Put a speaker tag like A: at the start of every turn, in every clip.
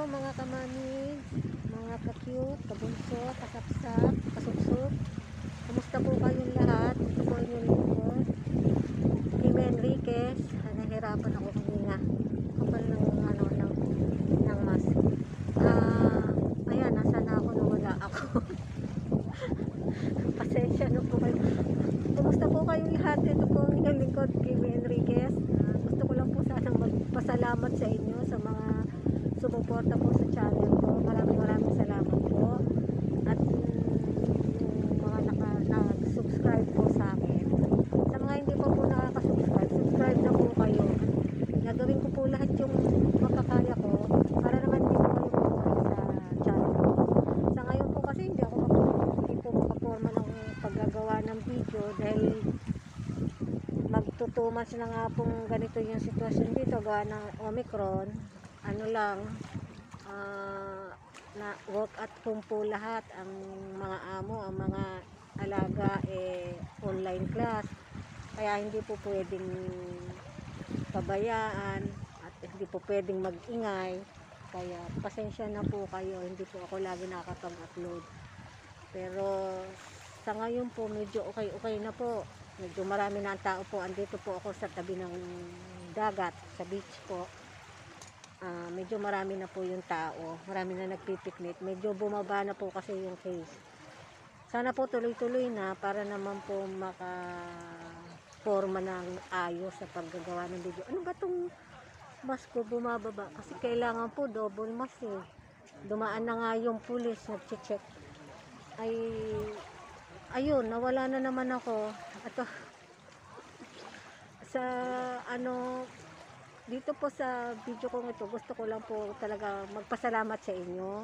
A: Hello mga kamamig, mga ka-cute, kabunso, kasapsap, kasupsup. Kumusta po kayong lahat? Ito po inyong lingkod, Kim Enriquez. Nahihirapan ako kanina. Kapal ng mask. Ayan, nasa na ako, nawala ako. Pasensya na po kayo. Kumusta po kayong lahat? Ito po ang inyong lingkod, Kim Enriquez. Gusto ko lang po sanang magpasalamat sa inyo sa mga sumuporta po sa channel ko. Maraming salamat po. At yung mga nag-subscribe po sa akin. Sa mga hindi pa po nakaka-subscribe, subscribe na po kayo. Nagawin ko po lahat yung makakaya ko para naman hindi po kayo pumalit sa channel ko. Sa ngayon po kasi hindi po makaporma ng paggagawa ng video dahil magto 2 months na nga pong ganito yung sitwasyon dito gawa ng Omicron. Ano lang, na work at home po lahat, ang mga amo, ang mga alaga online class, kaya hindi po pwedeng pabayaan at hindi po pwedeng mag-ingay, kaya pasensya na po kayo, hindi po ako lagi nakakapag-upload. Pero sa ngayon po medyo okay na po, medyo marami na ang tao po. Andito po ako sa tabi ng dagat, sa beach po. Medyo marami na po yung tao, marami na nagpipiknik, medyo bumaba na po kasi yung case. Sana po tuloy-tuloy na para naman po makaporma ng ayos sa paggagawa ng video. Ano ba tong mask ko bumababa? Kasi kailangan po double mask eh. Dumaan na nga yung pulis, nag-check. Ayun, nawala na naman ako. At sa dito po sa video ko ito, gusto ko lang po talaga magpasalamat sa inyo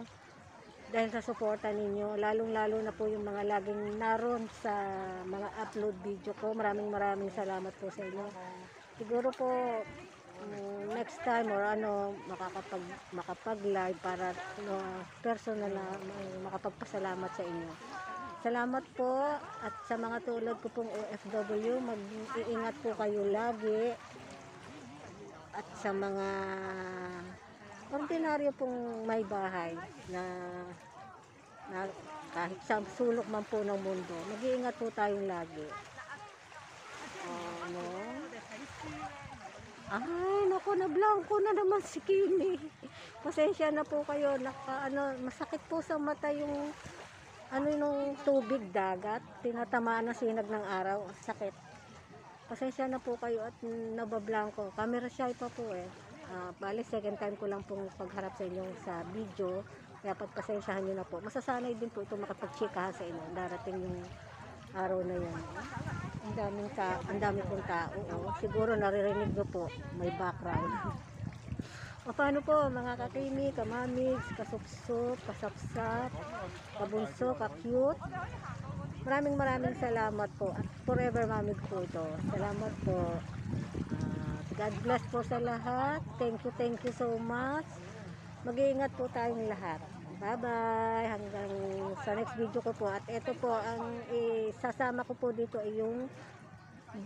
A: dahil sa suporta ninyo, lalong-lalo na po yung mga laging naroon sa mga upload video ko. Maraming salamat po sa inyo. Siguro po next time or makapag-live para personal na makapagpasalamat sa inyo. Salamat po, at sa mga tulad ko pong OFW, mag-iingat po kayo lagi. At sa mga ordinaryo pong may bahay na kahit sa sulok man po ng mundo, mag-iingat po tayong lagi. Ay, naku, na-blanco na naman si Kimi. Pasensya na po kayo, masakit po sa mata yung nung tubig dagat, tinatamaan ng sinag ng araw, sakit. Pasensya na po kayo at nabablanko. Camera shy pa po eh. Bali second time ko lang pong pagharap sa inyo sa video. Kaya pagpasensyahan nyo na po. Masasanay din po ito makapag-chikahan sa inyo. Darating yung araw na yun. Ang dami pong tao. Oh. Siguro naririnig nyo po. May background. O paano po mga kakimi, kamamigs, kasupsup, kasapsap, kabunso, ka-cute. Maraming salamat po. At forever mamig po ito. Salamat po. God bless po sa lahat. Thank you so much. Mag-iingat po tayong lahat. Bye-bye. Hanggang sa next video ko po. At ito po, ang isasama ko po dito ay yung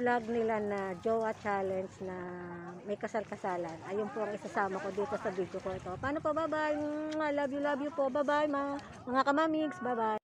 A: vlog nila na Jowa Challenge na may kasal-kasalan. Ayun po ang isasama ko dito sa video ko ito. Paano po? Bye-bye. Love you po. Bye-bye mga kamamigs. Bye-bye.